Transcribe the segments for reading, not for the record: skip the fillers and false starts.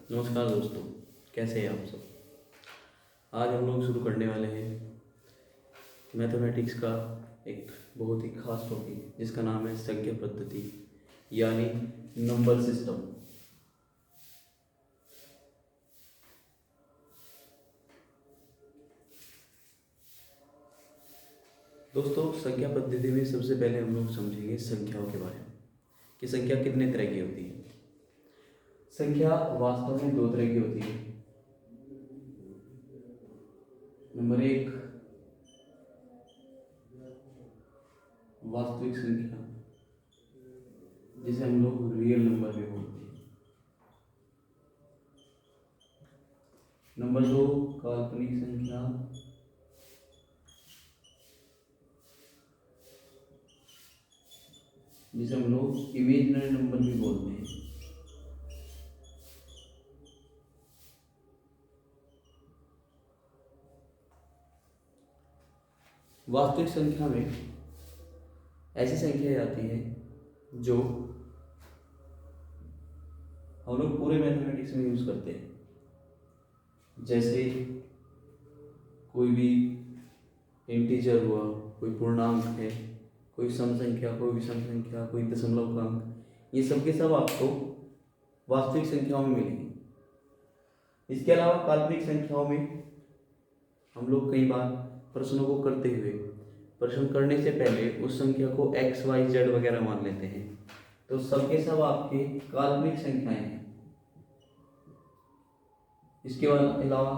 नमस्कार दोस्तों, कैसे हैं आप सब। आज हम लोग शुरू करने वाले हैं मैथमेटिक्स का एक बहुत ही खास टॉपिक जिसका नाम है संख्या पद्धति यानी नंबर सिस्टम। दोस्तों, संख्या पद्धति में सबसे पहले हम लोग समझेंगे संख्याओं के बारे में कि संख्या कितने तरह की होती है। संख्या वास्तव में दो तरह की होती है। नंबर एक, वास्तविक संख्या जिसे हम लोग रियल नंबर भी बोलते हैं। नंबर दो, काल्पनिक संख्या जिसे हम लोग इमेजिनरी नंबर भी बोलते हैं। वास्तविक संख्या में ऐसी संख्या आती है जो हम लोग पूरे मैथमेटिक्स में यूज करते हैं। जैसे कोई भी इंटीजर हुआ, कोई पूर्णांक है, कोई सम संख्या, कोई विषम संख्या, कोई दशमलव का अंक, ये सब के सब आपको वास्तविक संख्याओं में मिलेंगे। इसके अलावा काल्पनिक संख्याओं में हम लोग कई बार प्रश्नों को करते हुए प्रश्न करने से पहले उस संख्या को एक्स वाई जेड वगैरह मान लेते हैं, तो सबके सब आपके काल्पनिक संख्याएं हैं। इसके अलावा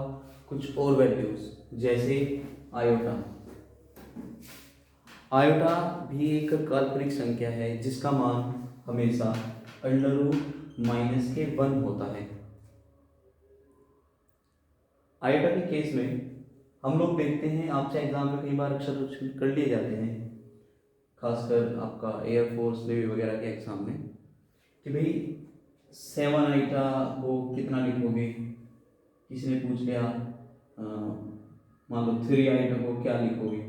कुछ और वैल्यूज जैसे आयोटा। आयोटा भी एक काल्पनिक संख्या है जिसका मान हमेशा √-1 होता है। आयोटा के केस में हम लोग देखते हैं, आपसे एग्जाम में कई बार अक्सर कर लिए जाते हैं, खासकर आपका एयरफोर्स नेवी वगैरह के एग्जाम में, कि भाई 7 आइटा को कितना लिखोगे। किसी ने पूछ लिया मान लो 3 आइटा को क्या लिखोगे,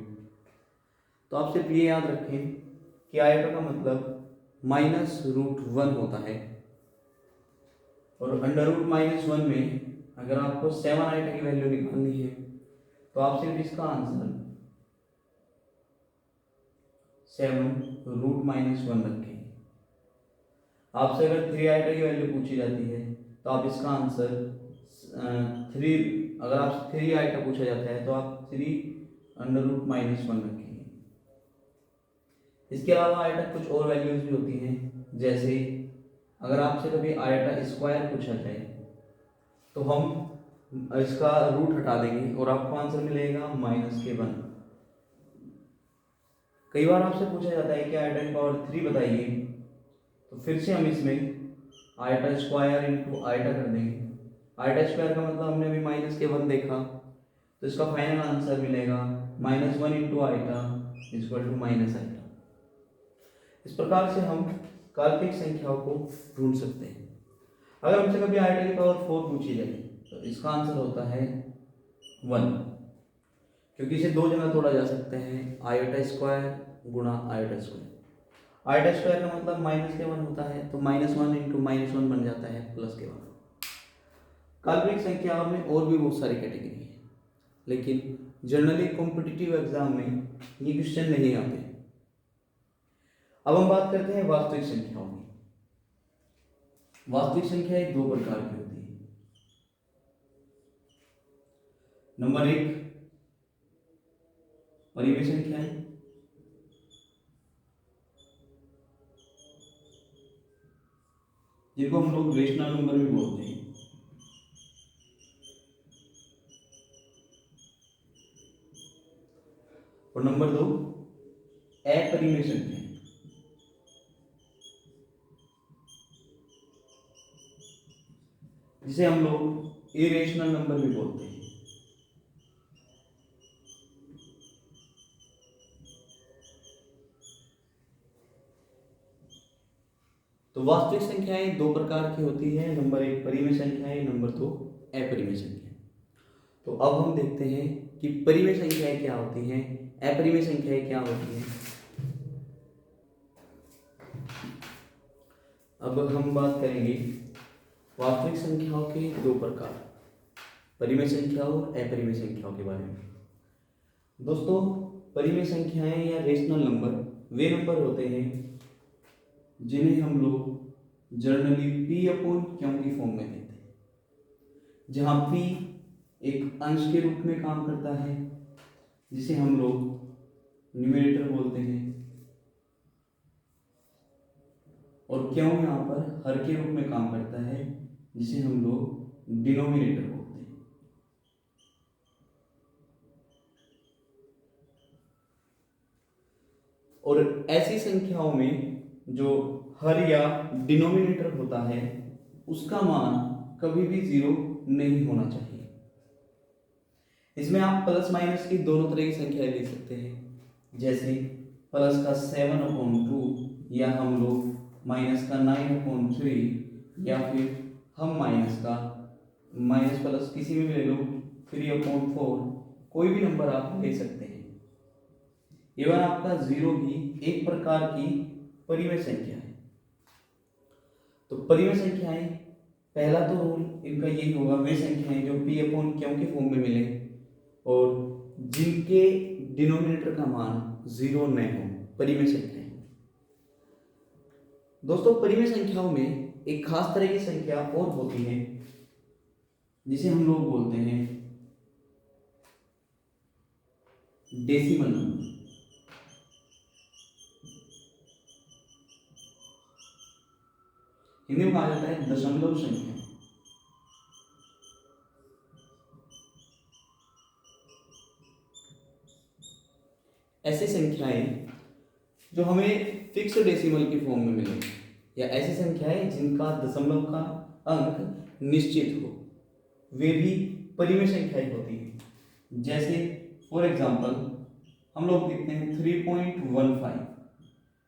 तो आप सिर्फ ये याद रखें कि आइटा का मतलब -√1 होता है, और √-1 में अगर आपको 7 आइटा की वैल्यू निकालनी है तो आप सिर्फ इसका आंसर 7√-1 रखें। आपसे अगर 3 आइटा की वैल्यू पूछी जाती है तो आप इसका आंसर 3, अगर आपसे 3 आइटा पूछा जाता है तो आप 3√-1 रखेंगे। इसके अलावा आइटा कुछ और वैल्यूज भी होती हैं, जैसे अगर आपसे कभी आइटा स्क्वायर पूछा जाए तो हम इसका रूट हटा देंगे और आपको आंसर मिलेगा -1। कई बार आपसे पूछा जाता है कि आइटा की पावर 3 बताइए, तो फिर से हम इसमें आइटा स्क्वायर इंटू आइटा कर देंगे। आइटा स्क्वायर का मतलब हमने अभी -1 देखा, तो इसका फाइनल आंसर मिलेगा -1 into eta equal to -eta. इस प्रकार से हम काल्पनिक संख्याओं को ढूंढ सकते हैं। अगर हमसे कभी आइटा की पावर 4 पूछी जाए तो इसका आंसर होता है 1, क्योंकि इसे दो जगह तोड़ा जा सकते हैं, आयोटा स्क्वायर गुणा आयोटा स्क्वायर। आयोटा स्क्वायर का मतलब -1 होता है, तो -1 इंटू -1 बन जाता है +1। काल्पनिक संख्याओं में और भी बहुत सारी कैटेगरी है, लेकिन जनरली कॉम्पिटिटिव एग्जाम में ये क्वेश्चन नहीं आते। अब हम बात करते हैं वास्तविक संख्याओं की। वास्तविक संख्याएं दो प्रकार की होती है। नंबर एक, परिमेय संख्याएं, जिनको हम लोग रेशनल नंबर भी बोलते हैं। और नंबर दो, अपरिमेय संख्याएं, जिसे हम लोग इरेशनल नंबर भी बोलते हैं। तो वास्तविक संख्याएं दो प्रकार की होती है। नंबर एक, परिमेय संख्याएं, नंबर दो, अपरिमेय संख्याएं। तो अब हम देखते हैं कि परिमेय संख्याएं क्या होती हैं, अपरिमेय संख्याएं क्या होती हैं। अब हम बात करेंगे वास्तविक संख्याओं के दो प्रकार, परिमेय संख्याओं और अपरिमेय संख्याओं के बारे में। दोस्तों, परिमेय संख्याएं या रेशनल नंबर वे नंबर होते हैं जिन्हें हम लोग जनरली p अपॉन क्यू की फॉर्म में देते हैं, जहाँ p एक अंश के रूप में काम करता है जिसे हम लोग न्यूमरेटर बोलते हैं, और क्यों यहाँ पर हर के रूप में काम करता है जिसे हम लोग डिनोमिनेटर बोलते हैं। और ऐसी संख्याओं में जो हर या डिनोमिनेटर होता है उसका मान कभी भी 0 नहीं होना चाहिए। इसमें आप प्लस माइनस की दोनों तरह की संख्याएं ले सकते हैं, जैसे प्लस का 7/2 या हम लोग माइनस का 9/3, या फिर हम माइनस का माइनस प्लस किसी में भी ले लो 3/4, कोई भी नंबर आप ले सकते हैं। इवन आपका 0 भी एक प्रकार की परिमेय संख्या है। तो परिमेय संख्याएं, पहला तो रूल इनका यही होगा, वे संख्याएं जो p अपॉन क्यू के फॉर्म में मिले और जिनके डिनोमिनेटर का मान 0 न हो, परिमेय संख्याएं। दोस्तों, परिमेय संख्याओं में एक खास तरह की संख्या और होती है जिसे हम लोग बोलते हैं डेसिमल नंबर। हिंदी में कहा जाता है दशमलव संख्या। ऐसी संख्याएं जो हमें फिक्स डेसिमल की फॉर्म में मिले, या ऐसी संख्याएं जिनका दशमलव का अंक निश्चित हो, वे भी परिमेय संख्याएं होती हैं। जैसे फॉर एग्जांपल हम लोग देखते हैं 3.15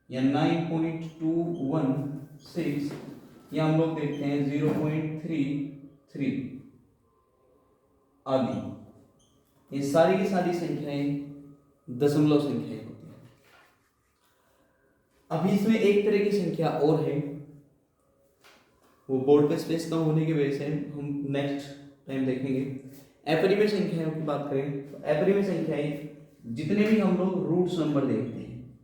या 9.216, या हम लोग देखते हैं 0.33 आदि। ये सारी की सारी संख्याएं दशमलव संख्याएं होती हैं। अभी इसमें एक तरह की संख्या और है, वो बोर्ड पे स्पेस कम होने की वजह से हम नेक्स्ट टाइम देखेंगे। अपरिमेय संख्याओं की बात करें तो अपरिमेय संख्याएं जितने भी हम लोग रूट्स नंबर देखते हैं,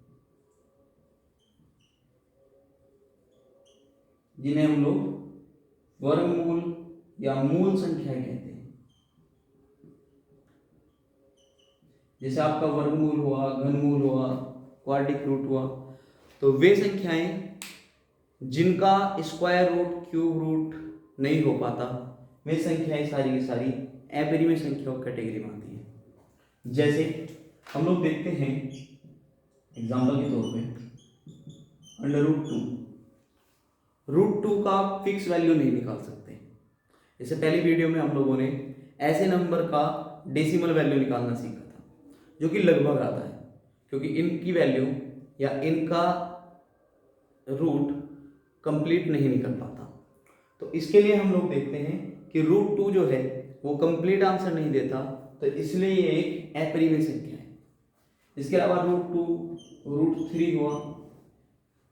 जिन्हें हम लोग वर्गमूल या मूल संख्याएं कहते हैं, जैसे आपका वर्गमूल हुआ, घनमूल हुआ, क्वाड्रिक रूट हुआ, तो वे संख्याएं जिनका स्क्वायर रूट, क्यूब रूट नहीं हो पाता, वे संख्याएं सारी की सारी अपरिमेय संख्याओं कैटेगरी में आती हैं। जैसे हम लोग देखते हैं एग्जाम्पल के तौर पे √2 का आप फिक्स वैल्यू नहीं निकाल सकते। जैसे पहली वीडियो में हम लोगों ने ऐसे नंबर का डेसिमल वैल्यू निकालना सीखा था, जो कि लगभग आता है, क्योंकि इनकी वैल्यू या इनका रूट कंप्लीट नहीं निकल पाता। तो इसके लिए हम लोग देखते हैं कि √2 जो है वो कंप्लीट आंसर नहीं देता, तो इसलिए ये एक अपरिमेय संख्या है। इसके अलावा √2, √3 हुआ।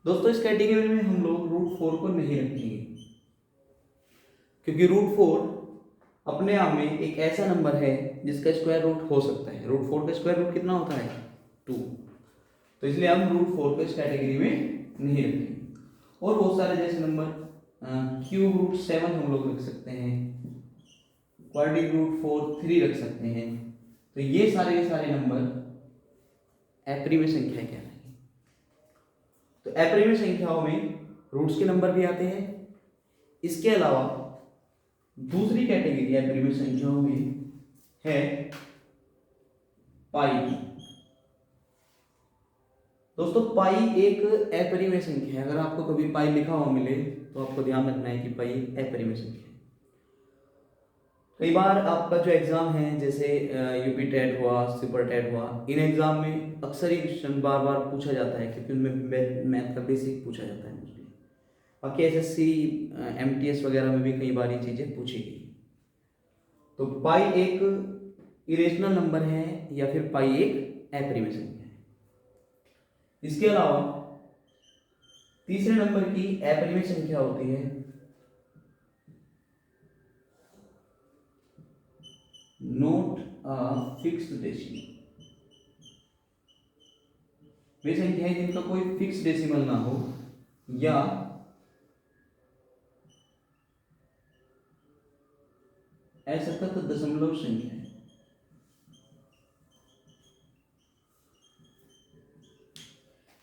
दोस्तों, इस कैटेगरी में हम लोग √4 को नहीं रखेंगे, क्योंकि √4 अपने आप में एक ऐसा नंबर है जिसका स्क्वायर रूट हो सकता है। √4 का स्क्वायर रूट कितना होता है? 2। तो इसलिए हम √4 को इस कैटेगरी में नहीं रखेंगे। और बहुत सारे जैसे नंबर ³ √7 हम लोग रख सकते हैं, क्वाड्रिक √4 3 रख सकते हैं। तो ये सारे के सारे नंबर अपरिमेय संख्या कहलाएंगे। तो अपरिमेय संख्याओं में रूट्स के नंबर भी आते हैं। इसके अलावा दूसरी कैटेगरी अपरिमेय संख्याओं में है पाई की। दोस्तों, पाई एक अपरिमेय संख्या है। अगर आपको कभी पाई लिखा हुआ मिले तो आपको ध्यान रखना है कि पाई अपरिमेय संख्या है। कई बार आपका जो एग्जाम है, जैसे यूपी टेट हुआ, सुपर टेट हुआ, इन एग्जाम में अक्सर ही क्वेश्चन बार बार पूछा जाता है, क्योंकि उनमें मैथ का बेसिक पूछा जाता है मोस्टली। बाकी एसएससी, एमटीएस वगैरह में भी कई बार ये चीज़ें पूछी गई। तो पाई एक इरेशनल नंबर है या फिर पाई एक अपरिमेय संख्या है। इसके अलावा तीसरे नंबर की अपरिमेय संख्या होती है नोट अ फिक्स्ड डेसिमल, वे संख्याएं जिनका कोई फिक्स डेसिमल ना हो या असतत दशमलव संख्या।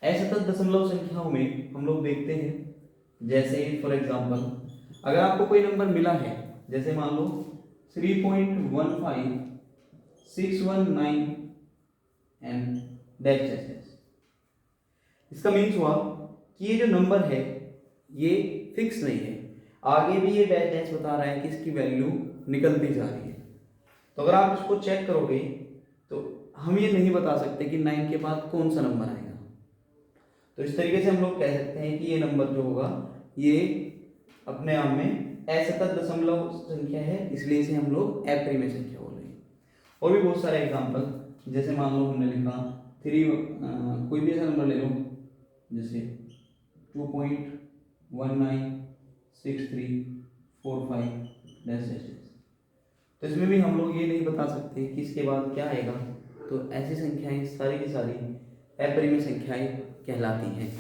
असतत दशमलव संख्याओं में हम लोग देखते हैं, जैसे फॉर एग्जांपल अगर आपको कोई नंबर मिला है, जैसे मान लो 3.15619 एंड डैश डैश डैश, इसका मीन्स हुआ कि ये जो नंबर है ये फिक्स नहीं है, आगे भी ये डैश डैश बता रहा है कि इसकी वैल्यू निकलती जा रही है। तो अगर आप इसको चेक करोगे तो हम ये नहीं बता सकते कि 9 के बाद कौन सा नंबर आएगा। तो इस तरीके से हम लोग कह सकते हैं कि ये नंबर जो होगा ये अपने आप में असतत दशमलव संख्या है, इसलिए इसे हम लोग अप्रिमेय संख्या बोल रहे हैं। और भी बहुत सारे एग्जांपल, जैसे मान लो हमने लिखा 3 कोई भी ऐसा नंबर ले लो जैसे 2.196345 तो इसमें भी हम लोग ये नहीं बता सकते कि इसके बाद क्या आएगा। तो ऐसी संख्याएं सारी की सारी अपरिमेय संख्याएं कहलाती हैं।